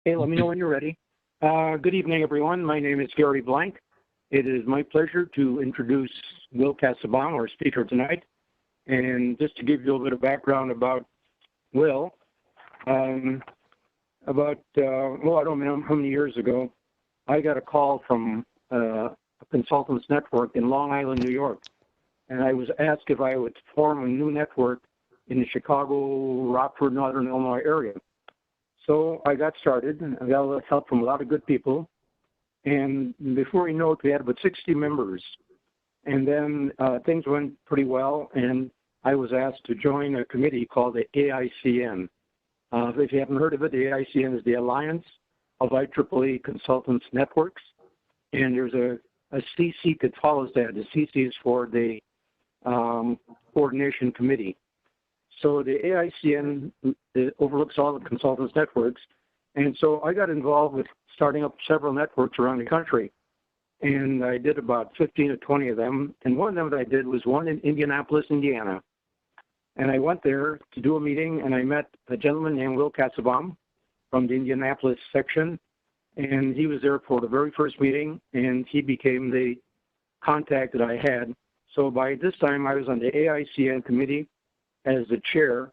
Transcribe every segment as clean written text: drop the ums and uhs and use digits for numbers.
Hey, let me know when you're ready. Good evening, everyone. My name is Gary Blank. It is my pleasure to introduce Will Kassebaum, our speaker tonight. And just to give you a little bit of background about Will, well, I don't know how many years ago, I got a call from a consultants network in Long Island, New York. And I was asked if I would form a new network in the Chicago, Rockford, Northern Illinois area. So I got started, and I got a little help from a lot of good people. And before you know it, we had about 60 members. And then things went pretty well, and I was asked to join a committee called the AICN. If you haven't heard of it, the AICN is the Alliance of IEEE Consultants Networks. And there's a CC that follows that. The CC is for the Coordination Committee. So the AICN overlooks all the consultants networks. And so I got involved with starting up several networks around the country. And I did about 15 or 20 of them. And one of them that I did was one in Indianapolis, Indiana. And I went there to do a meeting, and I met a gentleman named Will Kassebaum from the Indianapolis section. And he was there for the very first meeting, and he became the contact that I had. So by this time, I was on the AICN committee as the chair,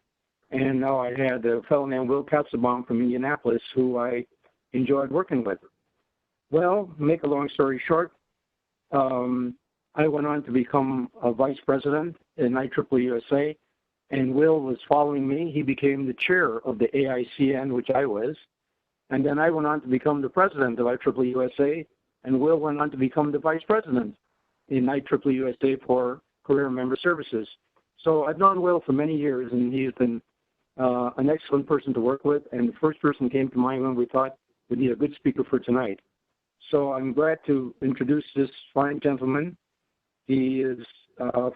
and now I had a fellow named Will Kassebaum from Indianapolis who I enjoyed working with. Well, make a long story short, I went on to become a vice president in IEEE USA, and Will was following me. He became the chair of the AICN, which I was, and then I went on to become the president of IEEE USA, and Will went on to become the vice president in IEEE USA for Career Member Services. So I've known Will for many years, and he's been an excellent person to work with, and the first person came to mind when we thought we'd need a good speaker for tonight. So I'm glad to introduce this fine gentleman. He is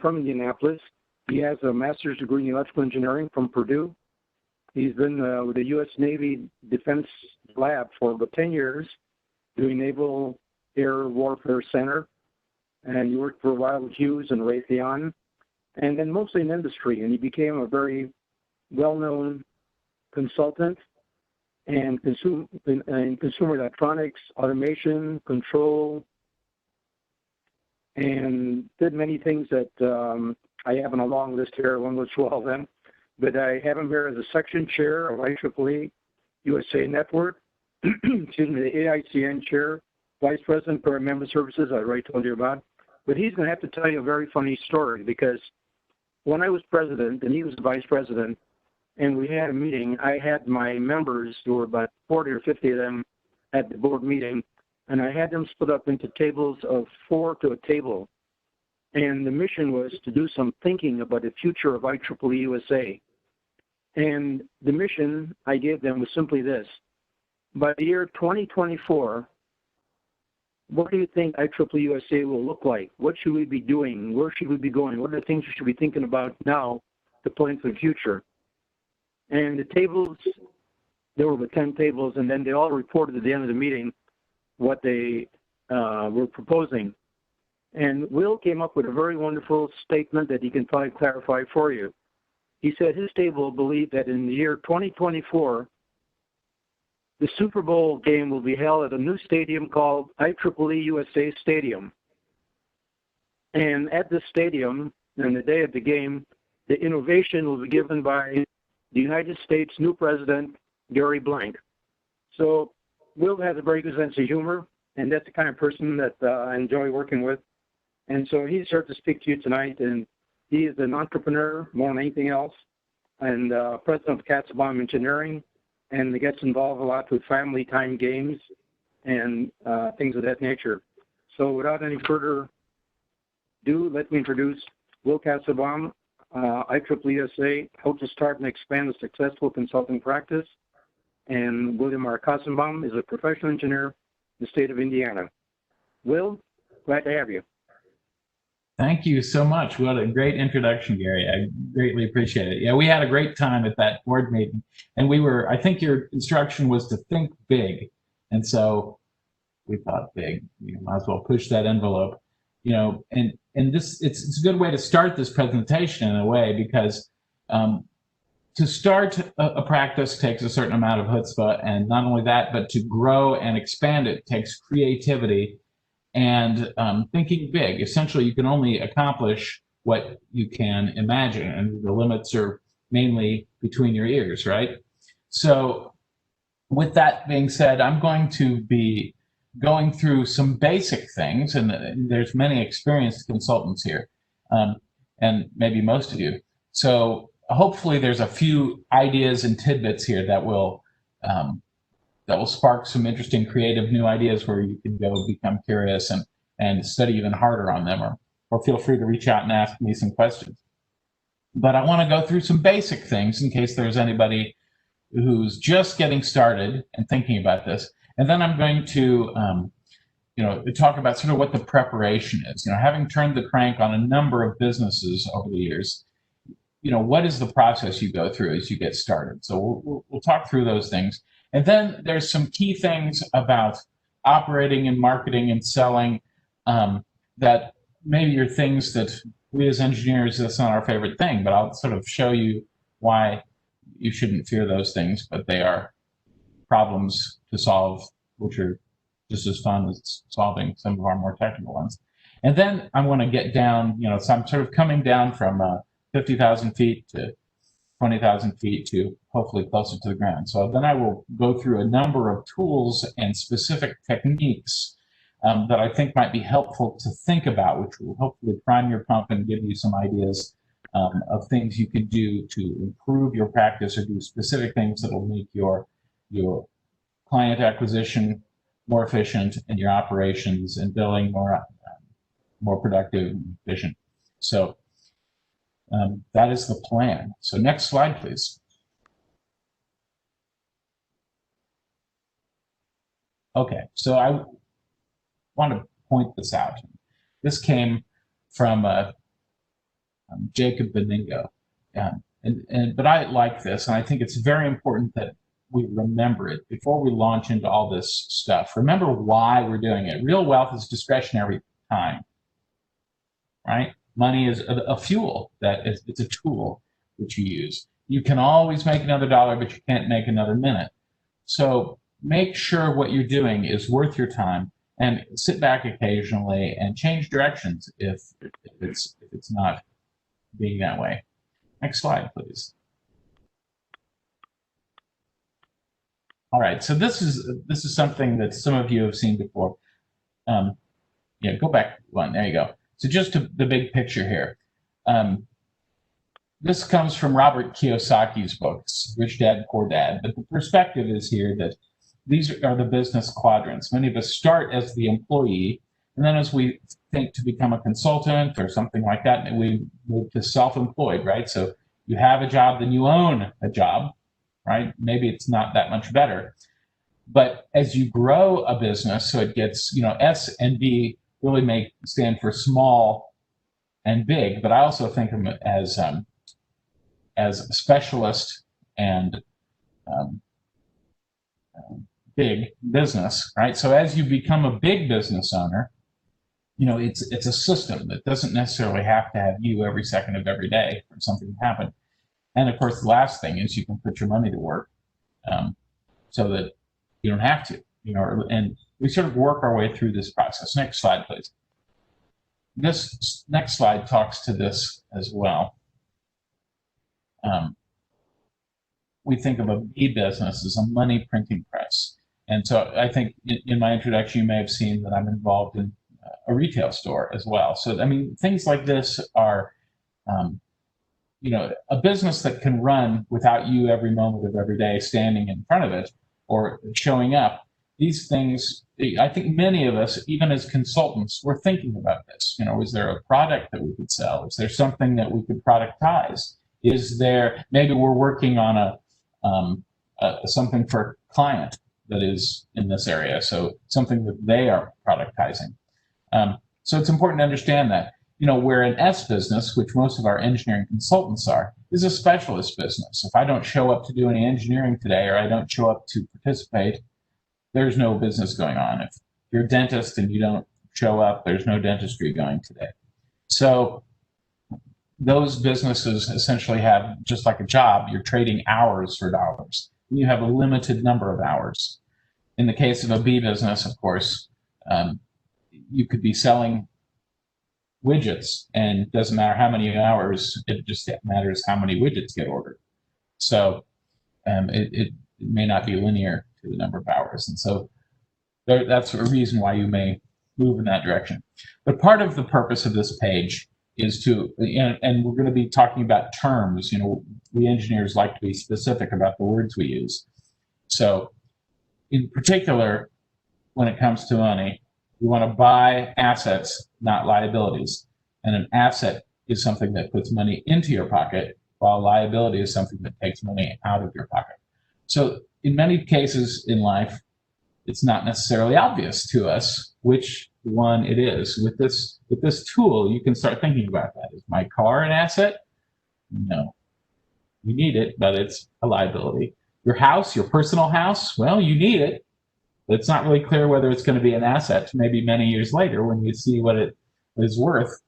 from Indianapolis. He has a master's degree in electrical engineering from Purdue. He's been with the U.S. Navy Defense Lab for about 10 years, doing Naval Air Warfare Center, and he worked for a while with Hughes and Raytheon, and then mostly in industry, and he became a very well-known consultant and in consumer electronics, automation, control, and did many things that I have on a long list here. I won't go through all of them, but I have him here as a section chair of IEEE USA Network, excuse me, the AICN chair, vice president for Member Services, I already told you about. But he's going to have to tell you a very funny story, because when I was president and he was the vice president, and we had a meeting, I had my members, there were about 40 or 50 of them at the board meeting, and I had them split up into tables of 4 to a table. And the mission was to do some thinking about the future of IEEE USA. And the mission I gave them was simply this: by the year 2024, what do you think IEEE USA will look like? What should we be doing? Where should we be going? What are the things we should be thinking about now to plan for the future? And the tables, there were about 10 tables, and then they all reported at the end of the meeting what they were proposing. And Will came up with a very wonderful statement that he can probably clarify for you. He said his table believed that in the year 2024, the Super Bowl game will be held at a new stadium called IEEE USA Stadium. And at this stadium, on the day of the game, the innovation will be given by the United States' new president, Gary Blank. So Will has a very good sense of humor, and that's the kind of person that I enjoy working with. And so he's here to speak to you tonight, and he is an entrepreneur more than anything else, and president of Kassebaum Engineering, and he gets involved a lot with family time games and things of that nature. So without any further ado, let me introduce Will Kassebaum, IEEE USA, how to start and expand a successful consulting practice. And William R. Kassebaum is a professional engineer in the state of Indiana. Will, glad to have you. Thank you so much. What a great introduction, Gary. I greatly appreciate it. Yeah, we had a great time at that board meeting, and I think your instruction was to think big. And so we thought big, might as well push that envelope, and this, it's a good way to start this presentation in a way, because to start a practice takes a certain amount of chutzpah, and not only that, but to grow and expand it takes creativity and thinking big. Essentially, you can only accomplish what you can imagine, and the limits are mainly between your ears, right? So with that being said, I'm going to be going through some basic things, and there's many experienced consultants here, and maybe most of you. So hopefully there's a few ideas and tidbits here that will spark some interesting creative new ideas where you can go become curious and study even harder on them, or feel free to reach out and ask me some questions. But I want to go through some basic things in case there's anybody who's just getting started and thinking about this. And then I'm going to talk about sort of what the preparation is. Having turned the crank on a number of businesses over the years, what is the process you go through as you get started? So we'll talk through those things. And then there's some key things about operating and marketing and selling that maybe are things that we as engineers, that's not our favorite thing, but I'll sort of show you why you shouldn't fear those things, but they are problems to solve, which are just as fun as solving some of our more technical ones. And then I want to get down, so I'm sort of coming down from 50,000 feet to 20,000 feet to hopefully closer to the ground. So then I will go through a number of tools and specific techniques that I think might be helpful to think about, which will hopefully prime your pump and give you some ideas of things you can do to improve your practice or do specific things that will make your client acquisition more efficient and your operations and billing more productive and efficient. So that is the plan. So next slide, please. Okay, so I want to point this out. This came from Jacob Benigno, but I like this, and I think it's very important that we remember it before we launch into all this stuff. Remember why we're doing it. Real wealth is discretionary time, right? Money is a fuel it's a tool that you use. You can always make another dollar, but you can't make another minute. So make sure what you're doing is worth your time, and sit back occasionally and change directions if it's not being that way. Next slide, please. All right, so this is something that some of you have seen before. Go back one. There you go. So just to the big picture here. This comes from Robert Kiyosaki's books, Rich Dad, Poor Dad. But the perspective is here that these are the business quadrants. Many of us start as the employee, and then as we think to become a consultant or something like that, and we move to self-employed, right? So you have a job, then you own a job, right? Maybe it's not that much better. But as you grow a business, so it gets, S and B really may stand for small and big, but I also think of them as specialist and big business, right? So as you become a big business owner, it's a system that doesn't necessarily have to have you every second of every day for something to happen. And of course, the last thing is you can put your money to work so that you don't have to, and we sort of work our way through this process. Next slide, please. This next slide talks to this as well. We think of a B business as a money printing press. And so I think in my introduction, you may have seen that I'm involved in a retail store as well. So, I mean, things like this are, a business that can run without you every moment of every day standing in front of it or showing up. These things, I think many of us, even as consultants, we're thinking about this. Is there a product that we could sell? Is there something that we could productize? Is there, maybe we're working on something for a client that is in this area, so something that they are productizing. So it's important to understand that, where an S business, which most of our engineering consultants are, is a specialist business. If I don't show up to do any engineering today, or I don't show up to participate, there's no business going on. If you're a dentist and you don't show up, there's no dentistry going today. So those businesses essentially have, just like a job, you're trading hours for dollars. You have a limited number of hours. In the case of a B business, of course, you could be selling widgets, and it doesn't matter how many hours, it just matters how many widgets get ordered. So it may not be linear to the number of hours. And so that's a reason why you may move in that direction. But part of the purpose of this page is to, and we're going to be talking about terms. We engineers like to be specific about the words we use. So in particular, when it comes to money, we want to buy assets, not liabilities. And an asset is something that puts money into your pocket, while liability is something that takes money out of your pocket. So in many cases in life, it's not necessarily obvious to us which one it is. With this tool, you can start thinking about that. Is my car an asset? No. You need it, but it's a liability. Your house, your personal house, well, you need it, but it's not really clear whether it's going to be an asset maybe many years later when you see what it is worth.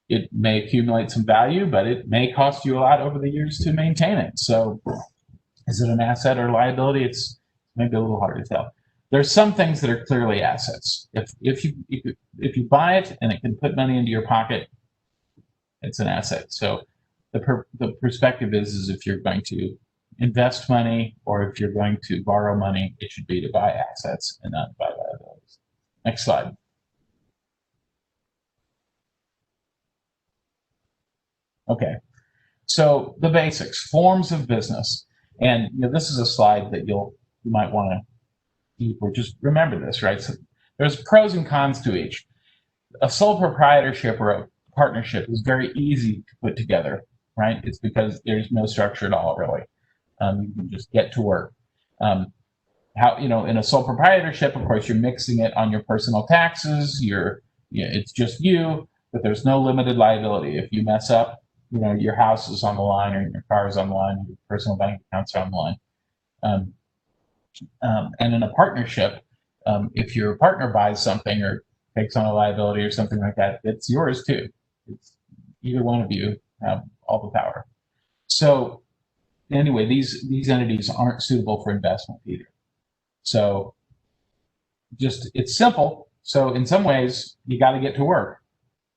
It may accumulate some value, but it may cost you a lot over the years to maintain it. So is it an asset or liability? It's maybe a little hard to tell. There's some things that are clearly assets. If you buy it and it can put money into your pocket, it's an asset. So the perspective is if you're going to invest money or if you're going to borrow money, it should be to buy assets and not buy liabilities. Next slide. Okay, so the basics, forms of business. And this is a slide that you might want to keep, or just remember this, right? So there's pros and cons to each. A sole proprietorship or a partnership is very easy to put together, right? It's because there's no structure at all, really. You can just get to work. In a sole proprietorship, of course, you're mixing it on your personal taxes. It's just you, but there's no limited liability. If you mess up, your house is on the line, or your car is on the line, your personal bank accounts are on the line. And in a partnership, if your partner buys something or takes on a liability or something like that, it's yours too. It's either one of you have all the power. So anyway, these entities aren't suitable for investment either. So it's simple. So in some ways, you got to get to work.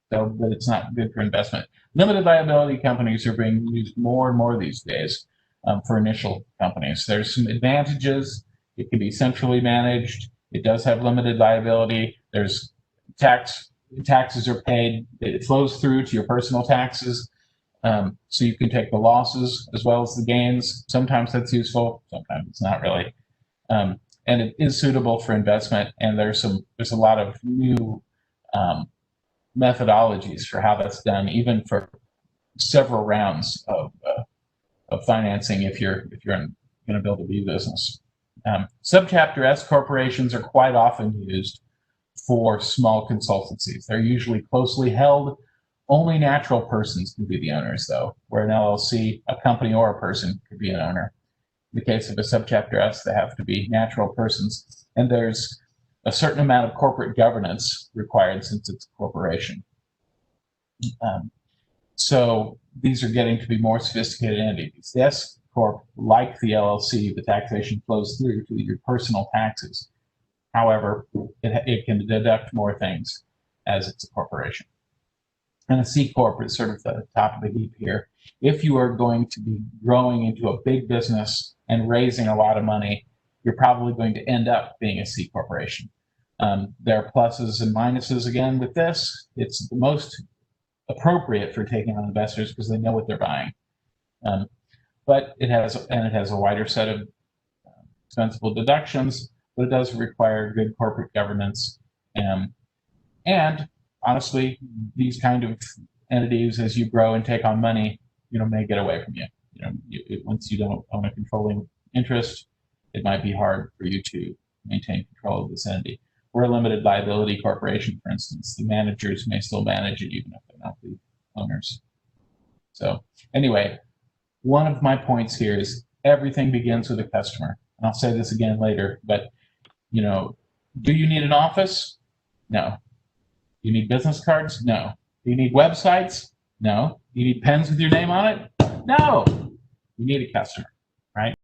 But it's not good for investment. Limited liability companies are being used more and more these days for initial companies. There's some advantages. It can be centrally managed. It does have limited liability. There's taxes are paid. It flows through to your personal taxes. So you can take the losses as well as the gains. Sometimes that's useful. Sometimes it's not really. And it is suitable for investment. And there's a lot of new methodologies for how that's done, even for several rounds of financing if you're going to build a B business. Subchapter S corporations are quite often used for small consultancies. They're usually closely held. Only natural persons can be the owners, though, where an LLC, a company or a person, could be an owner. In the case of a subchapter S, they have to be natural persons. And there's a certain amount of corporate governance required since it's a corporation. So these are getting to be more sophisticated entities. The S Corp, like the LLC, the taxation flows through to your personal taxes. However, it can deduct more things as it's a corporation. And a C Corp is sort of the top of the heap here. If you are going to be growing into a big business and raising a lot of money, you're probably going to end up being a C corporation. There are pluses and minuses again with this. It's the most appropriate for taking on investors because they know what they're buying. But it has a wider set of expensible deductions, but it does require good corporate governance. And honestly, these kind of entities, as you grow and take on money, may get away from you. Once you don't own a controlling interest, it might be hard for you to maintain control of this entity. We're a limited liability corporation, for instance. The managers may still manage it even if they're not the owners. So anyway, one of my points here is everything begins with a customer. And I'll say this again later, but do you need an office? No. Do you need business cards? No. Do you need websites? No. You need pens with your name on it? No. You need a customer, right?